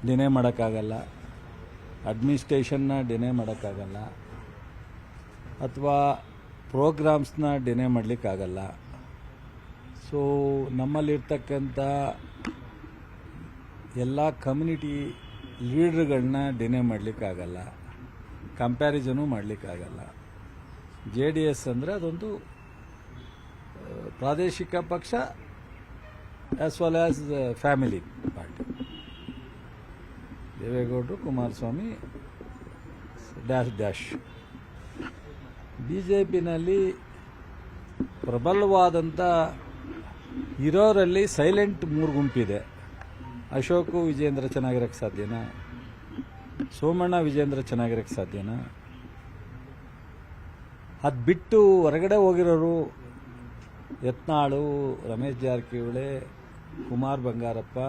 ಡಿನೇ ಮಾಡೋಕ್ಕಾಗಲ್ಲ, ಅಡ್ಮಿನಿಸ್ಟ್ರೇಷನ್ನ ಡಿನೇ ಮಾಡೋಕ್ಕಾಗಲ್ಲ, ಅಥವಾ ಪ್ರೋಗ್ರಾಮ್ಸ್ನ ಡಿನೇ ಮಾಡಲಿಕ್ಕಾಗಲ್ಲ. ಸೊ ನಮ್ಮಲ್ಲಿರ್ತಕ್ಕಂಥ ಎಲ್ಲ ಕಮ್ಯುನಿಟಿ ಲೀಡ್ರ್ಗಳನ್ನ ಡಿನೇ ಮಾಡಲಿಕ್ಕಾಗಲ್ಲ, ಕಂಪ್ಯಾರಿಸನು ಮಾಡಲಿಕ್ಕಾಗಲ್ಲ. JDS ಅಂದರೆ ಅದೊಂದು ಪ್ರಾದೇಶಿಕ ಪಕ್ಷ as well as family party. ದೇವೇಗೌಡರು, ಕುಮಾರಸ್ವಾಮಿ ಡ್ಯಾಶ್. BJPನಲ್ಲಿ ಪ್ರಬಲವಾದಂಥ ಇರೋರಲ್ಲಿ ಸೈಲೆಂಟ್ 3 ಗುಂಪಿದೆ. ಅಶೋಕು ವಿಜೇಂದ್ರ ಚೆನ್ನಾಗಿರೋಕ್ಕೆ ಸಾಧ್ಯನಾ? ಸೋಮಣ್ಣ ವಿಜೇಂದ್ರ ಚೆನ್ನಾಗಿರೋಕ್ಕೆ ಸಾಧ್ಯನಾ? ಅದು ಬಿಟ್ಟು ಹೊರಗಡೆ ಹೋಗಿರೋರು ಯತ್ನಾಳು, ರಮೇಶ್ ಜಾರಕಿಹೊಳಿ, ಕುಮಾರ್ ಬಂಗಾರಪ್ಪ,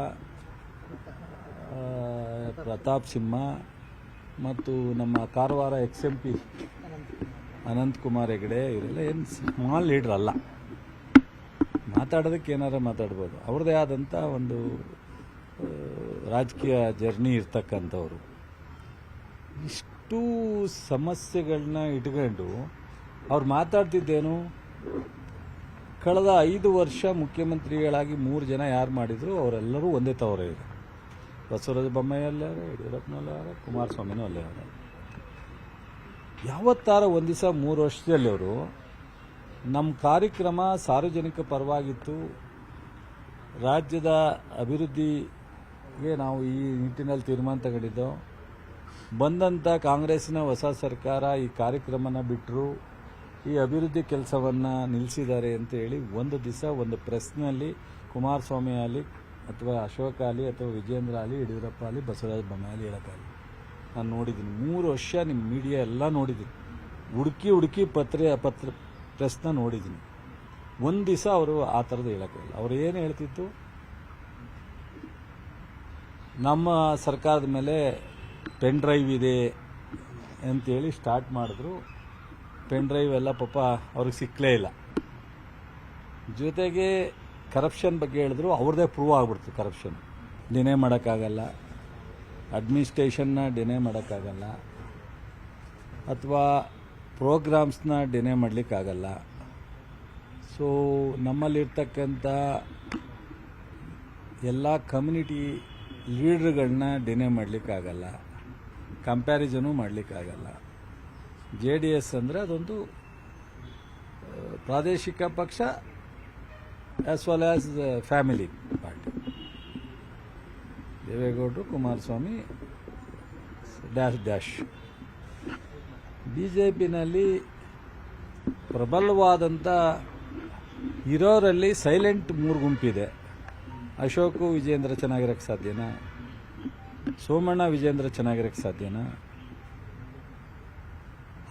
ಪ್ರತಾಪ್ ಸಿಂಹ ಮತ್ತು ನಮ್ಮ ಕಾರವಾರ XMP ಅನಂತಕುಮಾರ್ ಹೆಗಡೆ ಇವರೆಲ್ಲ ಏನು ಸ್ಮಾಲ್ ಲೀಡ್ರ್ ಅಲ್ಲ. ಮಾತಾಡೋದಕ್ಕೆ ಏನಾರ ಮಾತಾಡ್ಬೋದು. ಅವ್ರದ್ದೇ ಆದಂಥ ಒಂದು ರಾಜಕೀಯ ಜರ್ನಿ ಇರ್ತಕ್ಕಂಥವ್ರು. ಇಷ್ಟು ಸಮಸ್ಯೆಗಳನ್ನ ಇಟ್ಕೊಂಡು ಅವ್ರು ಮಾತಾಡ್ತಿದ್ದೇನು? ಕಳೆದ 5 ವರ್ಷ ಮುಖ್ಯಮಂತ್ರಿಗಳಾಗಿ 3 ಜನ ಯಾರು ಮಾಡಿದ್ರು ಅವರೆಲ್ಲರೂ ಒಂದೇ ತವರೇ ಇದೆ. ಬಸವರಾಜ ಬೊಮ್ಮಾಯಿ ಅಲ್ಲೇ, ಯಡಿಯೂರಪ್ಪನಲ್ಲೇ, ಕುಮಾರಸ್ವಾಮಿನೂ ಅಲ್ಲೇ. ಯಾವತ್ತಾರ ಒಂದು ದಿವಸ 3 ವರ್ಷದಲ್ಲಿ ಅವರು ನಮ್ಮ ಕಾರ್ಯಕ್ರಮ ಸಾರ್ವಜನಿಕ ಪರವಾಗಿತ್ತು, ರಾಜ್ಯದ ಅಭಿವೃದ್ಧಿಗೆ ನಾವು ಈ ನಿಟ್ಟಿನಲ್ಲಿ ತೀರ್ಮಾನ ತಗೊಂಡಿದ್ದೋ, ಬಂದಂಥ ಕಾಂಗ್ರೆಸ್ಸಿನ ಹೊಸ ಸರ್ಕಾರ ಈ ಕಾರ್ಯಕ್ರಮನ ಬಿಟ್ಟರು, ಈ ಅಭಿವೃದ್ಧಿ ಕೆಲಸವನ್ನು ನಿಲ್ಲಿಸಿದ್ದಾರೆ ಅಂತೇಳಿ ಒಂದು ದಿವಸ ಒಂದು ಪ್ರೆಸ್ನಲ್ಲಿ ಕುಮಾರಸ್ವಾಮಿ ಆಗಲಿ ಅಥವಾ ಅಶೋಕ್ ಆಗಲಿ ಅಥವಾ ವಿಜೇಂದ್ರ ಆಗಲಿ ಯಡಿಯೂರಪ್ಪ ಆಗಲಿ ಬಸವರಾಜ ಬೊಮ್ಮಾಯಿ ಆಗಲಿ ಹೇಳೋಕ್ಕಾಗಲಿ. ನಾನು ನೋಡಿದ್ದೀನಿ 3 ವರ್ಷ ನಿಮ್ಮ ಮೀಡಿಯಾ ಎಲ್ಲ ನೋಡಿದ್ದೀನಿ, ಹುಡುಕಿ ಪ್ರೆಸ್ನ ನೋಡಿದ್ದೀನಿ. ಒಂದು ದಿವಸ ಅವರು ಆ ಥರದ್ದು ಹೇಳೋಕ್ಕಾಗಲ್ಲ. ಅವ್ರು ಏನು ಹೇಳ್ತಿತ್ತು, ನಮ್ಮ ಸರ್ಕಾರದ ಮೇಲೆ ಪೆನ್ ಡ್ರೈವ್ ಇದೆ ಅಂತೇಳಿ ಸ್ಟಾರ್ಟ್ ಮಾಡಿದ್ರು. ಪೆನ್ ಡ್ರೈವ್ ಎಲ್ಲ ಪಾಪ ಅವ್ರಿಗೆ ಸಿಕ್ಕಲೇ ಇಲ್ಲ. ಜೊತೆಗೆ ಕರಪ್ಷನ್ ಬಗ್ಗೆ ಹೇಳಿದ್ರು, ಅವ್ರದ್ದೇ ಪ್ರೂವ್ ಆಗ್ಬಿಡ್ತು. ಕರಪ್ಷನ್ ಡಿನೇ ಮಾಡೋಕ್ಕಾಗಲ್ಲ, ಅಡ್ಮಿನಿಸ್ಟ್ರೇಷನ್ನ ಡಿನೇ ಮಾಡೋಕ್ಕಾಗಲ್ಲ, ಅಥವಾ ಪ್ರೋಗ್ರಾಮ್ಸ್ನ ಡಿನೇ ಮಾಡಲಿಕ್ಕಾಗಲ್ಲ. ಸೊ ನಮ್ಮಲ್ಲಿರ್ತಕ್ಕಂಥ ಎಲ್ಲ ಕಮ್ಯುನಿಟಿ ಲೀಡ್ರ್ಗಳನ್ನ ಡಿನೇ ಮಾಡಲಿಕ್ಕಾಗಲ್ಲ, ಕಂಪ್ಯಾರಿಸನು ಮಾಡಲಿಕ್ಕಾಗಲ್ಲ. JDS ಅಂದರೆ ಅದೊಂದು ಪ್ರಾದೇಶಿಕ ಪಕ್ಷ as well as family party. ದೇವೇಗೌಡರು, ಕುಮಾರಸ್ವಾಮಿ ಡ್ಯಾಶ್. BJPನಲ್ಲಿ ಪ್ರಬಲವಾದಂಥ ಇರೋರಲ್ಲಿ ಸೈಲೆಂಟ್ 3 ಗುಂಪಿದೆ. ಅಶೋಕು ವಿಜೇಂದ್ರ ಚೆನ್ನಾಗಿರೋಕ್ಕೆ ಸಾಧ್ಯನಾ? ಸೋಮಣ್ಣ ವಿಜೇಂದ್ರ ಚೆನ್ನಾಗಿರೋಕ್ಕೆ ಸಾಧ್ಯನಾ?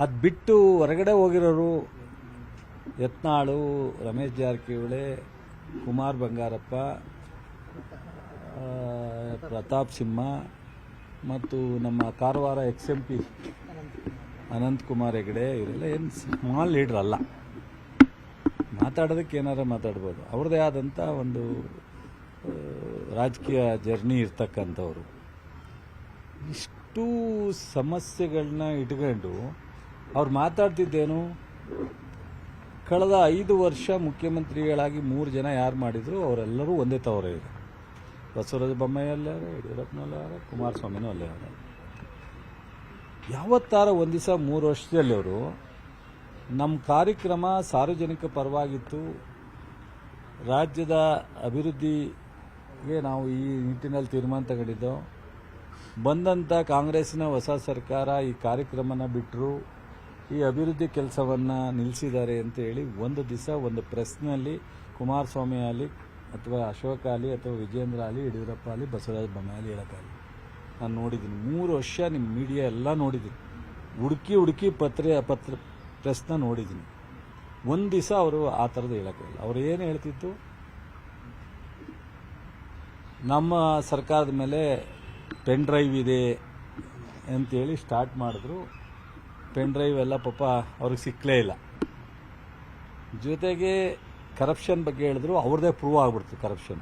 ಅದು ಬಿಟ್ಟು ಹೊರಗಡೆ ಹೋಗಿರೋರು ಯತ್ನಾಳು, ರಮೇಶ್ ಜಾರಕಿಹೊಳಿ, ಕುಮಾರ್ ಬಂಗಾರಪ್ಪ, ಪ್ರತಾಪ್ ಸಿಂಹ ಮತ್ತು ನಮ್ಮ ಕಾರವಾರ XMP ಅನಂತಕುಮಾರ್ ಹೆಗಡೆ ಇವರೆಲ್ಲ ಏನು ಸ್ಮಾಲ್ ಲೀಡ್ರ್ ಅಲ್ಲ. ಮಾತಾಡೋದಕ್ಕೆ ಏನಾರ ಮಾತಾಡ್ಬೋದು. ಅವ್ರದ್ದೇ ಆದಂಥ ಒಂದು ರಾಜಕೀಯ ಜರ್ನಿ ಇರ್ತಕ್ಕಂಥವ್ರು. ಇಷ್ಟು ಸಮಸ್ಯೆಗಳನ್ನ ಇಟ್ಕೊಂಡು ಅವ್ರು ಮಾತಾಡ್ತಿದ್ದೇನು? ಕಳೆದ 5 ವರ್ಷ ಮುಖ್ಯಮಂತ್ರಿಗಳಾಗಿ 3 ಜನ ಯಾರು ಮಾಡಿದ್ರು ಅವರೆಲ್ಲರೂ ಒಂದೇ ತವರೇ ಇದೆ. ಬಸವರಾಜ ಬೊಮ್ಮಾಯಿ ಅಲ್ಲೇ, ಯಡಿಯೂರಪ್ಪನಲ್ಲೇ, ಕುಮಾರಸ್ವಾಮಿನೂ ಅಲ್ಲೇ. ಯಾವತ್ತಾರ ಒಂದು ದಿವಸ 3 ವರ್ಷದಲ್ಲಿ ಅವರು ನಮ್ಮ ಕಾರ್ಯಕ್ರಮ ಸಾರ್ವಜನಿಕ ಪರವಾಗಿತ್ತು, ರಾಜ್ಯದ ಅಭಿವೃದ್ಧಿಗೆ ನಾವು ಈ ನಿಟ್ಟಿನಲ್ಲಿ ತೀರ್ಮಾನ ತಗೊಂಡಿದ್ದೋ, ಬಂದಂಥ ಕಾಂಗ್ರೆಸ್ಸಿನ ಹೊಸ ಸರ್ಕಾರ ಈ ಕಾರ್ಯಕ್ರಮನ ಬಿಟ್ಟರು, ಈ ಅಭಿವೃದ್ಧಿ ಕೆಲಸವನ್ನು ನಿಲ್ಲಿಸಿದ್ದಾರೆ ಅಂತೇಳಿ ಒಂದು ದಿವಸ ಒಂದು ಪ್ರೆಸ್ನಲ್ಲಿ ಕುಮಾರಸ್ವಾಮಿ ಆಗಲಿ ಅಥವಾ ಅಶೋಕ್ ಆಗಲಿ ಅಥವಾ ವಿಜೇಂದ್ರ ಆಗಲಿ ಯಡಿಯೂರಪ್ಪ ಆಗಲಿ ಬಸವರಾಜ ಬೊಮ್ಮಾಯಿ ಆಗಲಿ ಹೇಳೋಕ್ಕಾಗಲಿ. ನಾನು ನೋಡಿದ್ದೀನಿ 3 ವರ್ಷ ನಿಮ್ಮ ಮೀಡಿಯಾ ಎಲ್ಲ ನೋಡಿದ್ದೀನಿ, ಹುಡುಕಿ ಪ್ರೆಸ್ನ ನೋಡಿದ್ದೀನಿ. ಒಂದು ದಿವಸ ಅವರು ಆ ಥರದ್ದು ಹೇಳೋಕ್ಕಾಗಲ್ಲ. ಅವ್ರು ಏನು ಹೇಳ್ತಿತ್ತು, ನಮ್ಮ ಸರ್ಕಾರದ ಮೇಲೆ ಪೆನ್ ಡ್ರೈವ್ ಇದೆ ಅಂತೇಳಿ ಸ್ಟಾರ್ಟ್ ಮಾಡಿದ್ರು. ಪೆನ್ ಡ್ರೈವ್ ಎಲ್ಲ ಪಾಪ ಅವ್ರಿಗೆ ಸಿಕ್ಕಲೇ ಇಲ್ಲ. ಜೊತೆಗೆ ಕರಪ್ಷನ್ ಬಗ್ಗೆ ಹೇಳಿದ್ರು, ಅವ್ರದ್ದೇ ಪ್ರೂವ್ ಆಗ್ಬಿಡ್ತು ಕರಪ್ಷನ್.